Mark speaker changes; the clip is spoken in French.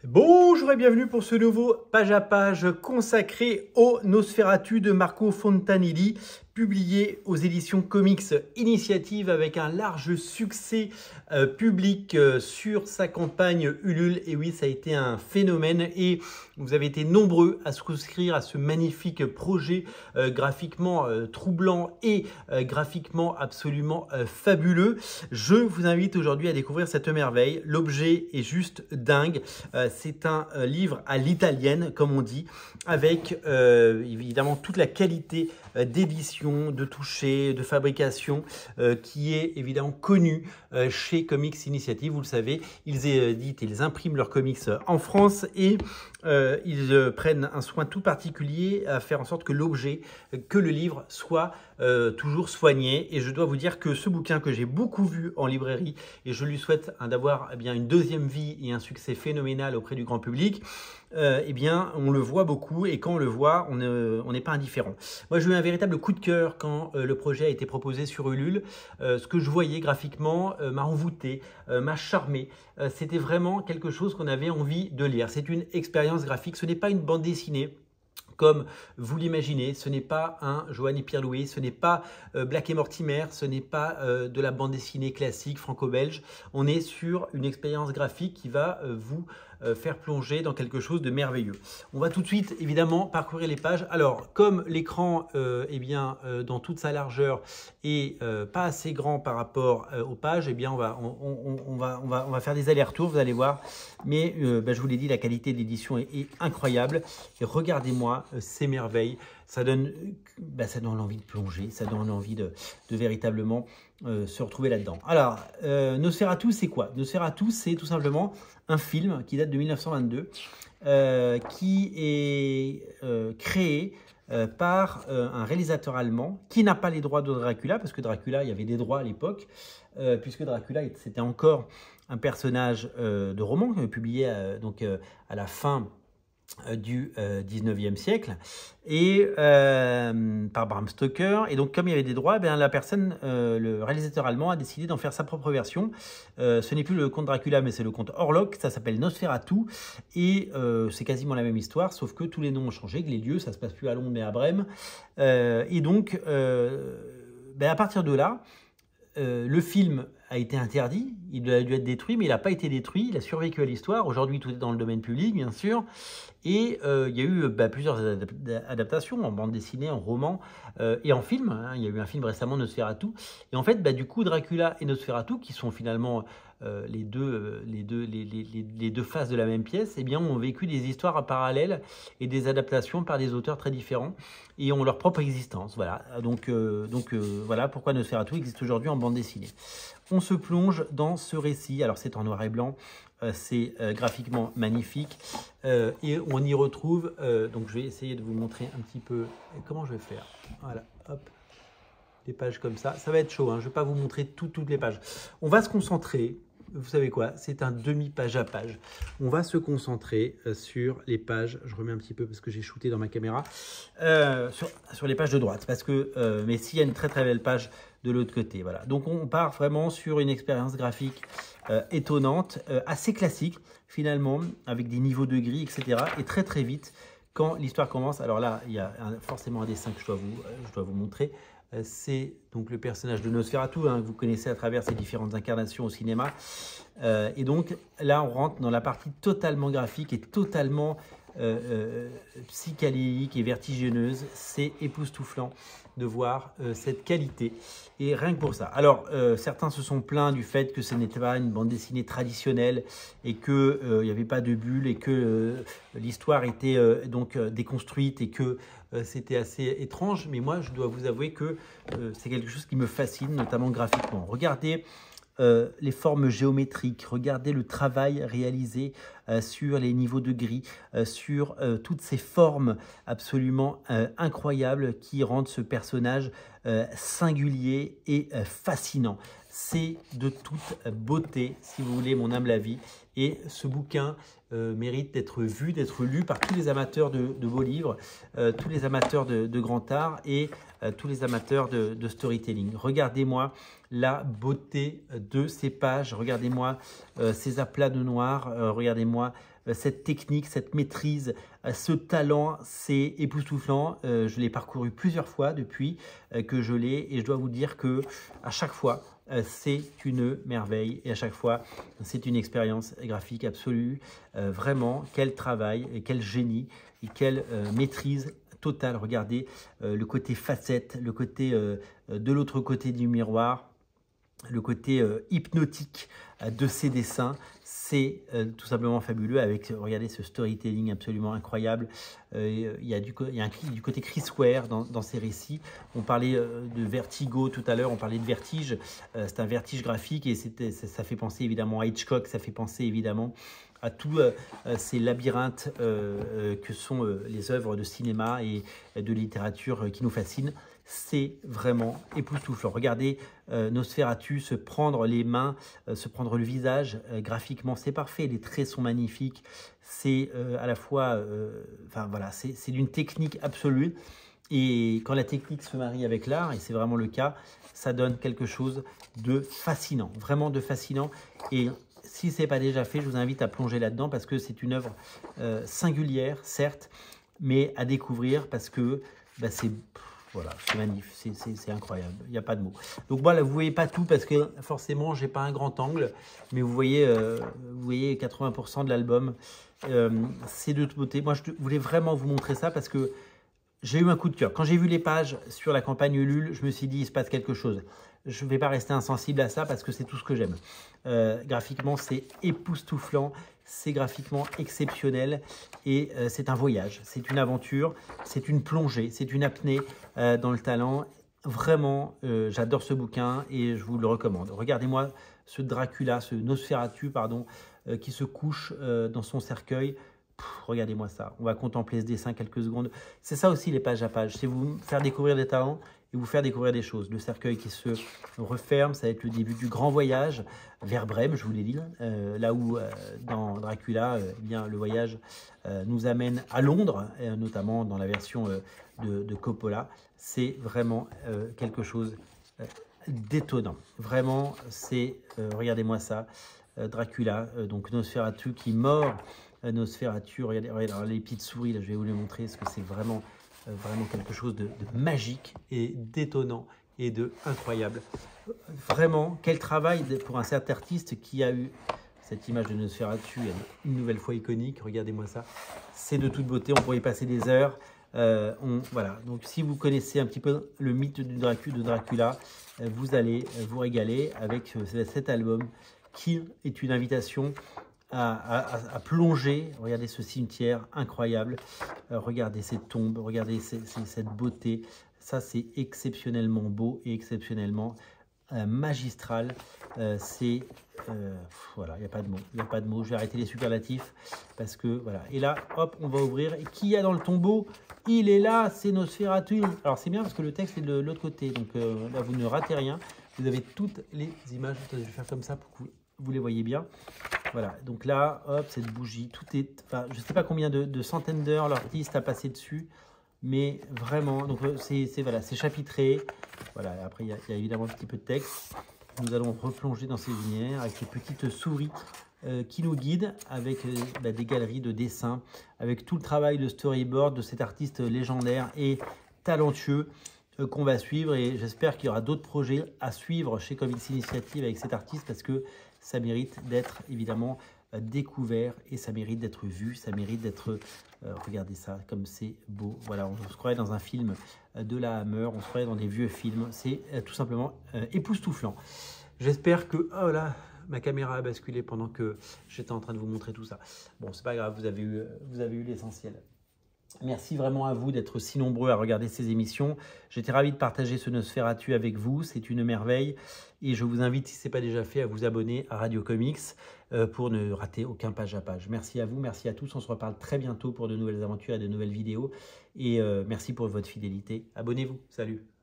Speaker 1: Bonjour et bienvenue pour ce nouveau page à page consacré au Nosferatu de Marco Fontanilli, publié aux éditions Comics Initiative avec un large succès public sur sa campagne Ulule. Et oui, ça a été un phénomène et vous avez été nombreux à souscrire à ce magnifique projet graphiquement troublant et graphiquement absolument fabuleux. Je vous invite aujourd'hui à découvrir cette merveille. L'objet est juste dingue. C'est un livre à l'italienne, comme on dit, avec évidemment toute la qualité d'édition, de toucher, de fabrication qui est évidemment connue chez Comics Initiative. Vous le savez, ils éditent et ils impriment leurs comics en France et ils prennent un soin tout particulier à faire en sorte que l'objet, que le livre soit toujours soigné. Et je dois vous dire que ce bouquin que j'ai beaucoup vu en librairie et je lui souhaite d'avoir une deuxième vie et un succès phénoménal auprès du grand public, eh bien, on le voit beaucoup et quand on le voit, on n'est pas indifférent. Moi, j'ai eu un véritable coup de cœur quand le projet a été proposé sur Ulule. Ce que je voyais graphiquement m'a envoûté, m'a charmé. C'était vraiment quelque chose qu'on avait envie de lire. C'est une expérience graphique, ce n'est pas une bande dessinée comme vous l'imaginez, ce n'est pas un Johan et Pierre-Louis, ce n'est pas Black et Mortimer, ce n'est pas de la bande dessinée classique franco-belge. On est sur une expérience graphique qui va vous faire plonger dans quelque chose de merveilleux. On va tout de suite évidemment parcourir les pages. Alors comme l'écran dans toute sa largeur est pas assez grand par rapport aux pages, eh bien on va faire des allers-retours, vous allez voir. Mais je vous l'ai dit, la qualité de l'édition est incroyable. Et regardez-moi ces merveilles. Ça donne l'envie de plonger, ça donne envie de véritablement se retrouver là-dedans. Alors, Nosferatu, c'est quoi? Nosferatu, c'est tout simplement un film qui date de 1922, qui est créé par un réalisateur allemand qui n'a pas les droits de Dracula, parce que Dracula, il y avait des droits à l'époque, puisque Dracula, c'était encore un personnage de roman publié à la fin du 19e siècle et par Bram Stoker. Et donc comme il y avait des droits, la personne, le réalisateur allemand a décidé d'en faire sa propre version. Ce n'est plus le conte Dracula, mais c'est le conte Orlok. Ça s'appelle Nosferatu et c'est quasiment la même histoire, sauf que tous les noms ont changé, que les lieux, ça se passe plus à Londres mais à Brême. Et donc à partir de là, le film a été interdit, il a dû être détruit, mais il n'a pas été détruit, il a survécu à l'histoire. Aujourd'hui, tout est dans le domaine public, bien sûr. Et il y a eu plusieurs adaptations en bande dessinée, en roman et en film. Hein. Il y a eu un film récemment, Nosferatu. Et en fait, du coup, Dracula et Nosferatu, qui sont finalement les deux faces de la même pièce, ont vécu des histoires parallèles et des adaptations par des auteurs très différents et ont leur propre existence. Voilà. Donc voilà pourquoi Nosferatu existe aujourd'hui en bande dessinée. On se plonge dans ce récit. Alors c'est en noir et blanc, c'est graphiquement magnifique et on y retrouve, donc je vais essayer de vous montrer un petit peu comment je vais faire. Voilà, hop, des pages comme ça. Ça va être chaud, hein, je ne vais pas vous montrer toutes les pages. On va se concentrer, vous savez quoi, c'est un demi-page à page. On va se concentrer sur les pages, je remets un petit peu parce que j'ai shooté dans ma caméra, sur les pages de droite, parce que, mais s'il y a une très très belle page de l'autre côté, voilà. Donc on part vraiment sur une expérience graphique étonnante, assez classique finalement, avec des niveaux de gris, etc. Et très très vite, quand l'histoire commence, alors là, il y a forcément un dessin que je dois vous montrer. C'est donc le personnage de Nosferatu, hein, que vous connaissez à travers ses différentes incarnations au cinéma. Et donc là, on rentre dans la partie totalement graphique et totalement psychédélique et vertigineuse. C'est époustouflant de voir cette qualité. Et rien que pour ça. Alors, certains se sont plaints du fait que ce n'était pas une bande dessinée traditionnelle et qu'il n'y avait pas de bulles et que l'histoire était déconstruite et que c'était assez étrange. Mais moi, je dois vous avouer que c'est quelque chose qui me fascine, notamment graphiquement. Regardez les formes géométriques, regardez le travail réalisé sur les niveaux de gris, sur toutes ces formes absolument incroyables qui rendent ce personnage singulier et fascinant. C'est de toute beauté, si vous voulez mon humble avis. Et ce bouquin mérite d'être vu, d'être lu par tous les amateurs de beaux livres, tous les amateurs de grand art et tous les amateurs de storytelling. Regardez-moi la beauté de ces pages, regardez-moi ces aplats de noir, regardez-moi cette technique, cette maîtrise, ce talent, c'est époustouflant. Je l'ai parcouru plusieurs fois depuis que je l'ai et je dois vous dire que à chaque fois, c'est une merveille et à chaque fois, c'est une expérience graphique absolue. Vraiment, quel travail, et quel génie et quelle maîtrise totale. Regardez le côté facette, le côté de l'autre côté du miroir, le côté hypnotique de ces dessins. C'est tout simplement fabuleux avec, regardez ce storytelling absolument incroyable. Il y a du côté Chris Ware dans ces récits. On parlait de vertigo tout à l'heure, on parlait de vertige. C'est un vertige graphique et ça fait penser évidemment à Hitchcock, ça fait penser évidemment à tous ces labyrinthes que sont les œuvres de cinéma et de littérature qui nous fascinent. C'est vraiment époustouflant. Regardez Nosferatu se prendre les mains, se prendre le visage. Graphiquement, c'est parfait. Les traits sont magnifiques. C'est à la fois, enfin voilà, c'est d'une technique absolue. Et quand la technique se marie avec l'art, et c'est vraiment le cas, ça donne quelque chose de fascinant, vraiment de fascinant. Et si ce n'est pas déjà fait, je vous invite à plonger là-dedans parce que c'est une œuvre singulière, certes, mais à découvrir parce que bah, c'est... Voilà, c'est magnifique, c'est incroyable, il n'y a pas de mots. Donc voilà, vous ne voyez pas tout parce que forcément, je n'ai pas un grand angle, mais vous voyez 80% de l'album. C'est de toute beauté. Moi, je voulais vraiment vous montrer ça parce que j'ai eu un coup de cœur. Quand j'ai vu les pages sur la campagne Ulule, je me suis dit, il se passe quelque chose. Je ne vais pas rester insensible à ça parce que c'est tout ce que j'aime. Graphiquement, c'est époustouflant, c'est graphiquement exceptionnel et c'est un voyage, c'est une aventure, c'est une plongée, c'est une apnée dans le talent. Vraiment, j'adore ce bouquin et je vous le recommande. Regardez-moi ce Dracula, ce Nosferatu, pardon, qui se couche dans son cercueil. Regardez-moi ça, on va contempler ce dessin quelques secondes. C'est ça aussi les pages à pages, c'est vous faire découvrir des talents et vous faire découvrir des choses. Le cercueil qui se referme, ça va être le début du grand voyage vers Brême, je vous l'ai dit, là où dans Dracula, eh bien, le voyage nous amène à Londres, notamment dans la version de Coppola. C'est vraiment quelque chose d'étonnant. Vraiment, c'est, regardez-moi ça, Dracula, donc Nosferatu qui mord. Nosferatu, regardez les petites souris, là, je vais vous les montrer, parce que c'est vraiment quelque chose de magique et d'étonnant et de incroyable. Vraiment, quel travail pour un certain artiste qui a eu cette image de Nosferatu, une nouvelle fois iconique, regardez-moi ça, c'est de toute beauté, on pourrait y passer des heures. Voilà, donc si vous connaissez un petit peu le mythe de Dracula, vous allez vous régaler avec cet album qui est une invitation à plonger. Regardez ce cimetière incroyable, regardez cette tombe, regardez cette beauté, ça c'est exceptionnellement beau et exceptionnellement magistral. C'est voilà, il n'y a pas de mots, il n'y a pas de mots. Je vais arrêter les superlatifs parce que voilà. Et là, hop, on va ouvrir. Et qui y a dans le tombeau? Il est là, c'est Nosferatu. Alors c'est bien parce que le texte est de l'autre côté, donc là vous ne ratez rien. Vous avez toutes les images. Je vais faire comme ça pour que vous les voyez bien. Voilà, donc là, hop, cette bougie, tout est... Enfin, je ne sais pas combien de centaines d'heures l'artiste a passé dessus, mais vraiment, donc voilà, c'est chapitré. Voilà, après, il y a évidemment un petit peu de texte. Nous allons replonger dans ces lumières avec ces petites souris qui nous guident avec des galeries de dessins, avec tout le travail de storyboard de cet artiste légendaire et talentueux qu'on va suivre. Et j'espère qu'il y aura d'autres projets à suivre chez Comics Initiative avec cet artiste parce que ça mérite d'être évidemment découvert et ça mérite d'être vu, ça mérite d'être... regardez ça, comme c'est beau. Voilà, on se croirait dans un film de la Hammer, on se croirait dans des vieux films. C'est tout simplement époustouflant. J'espère que... Oh là, ma caméra a basculé pendant que j'étais en train de vous montrer tout ça. Bon, c'est pas grave, vous avez eu l'essentiel. Merci vraiment à vous d'être si nombreux à regarder ces émissions. J'étais ravi de partager ce Nosferatu avec vous. C'est une merveille. Et je vous invite, si ce n'est pas déjà fait, à vous abonner à Radio Comics pour ne rater aucun page à page. Merci à vous, merci à tous. On se reparle très bientôt pour de nouvelles aventures et de nouvelles vidéos. Et merci pour votre fidélité. Abonnez-vous. Salut.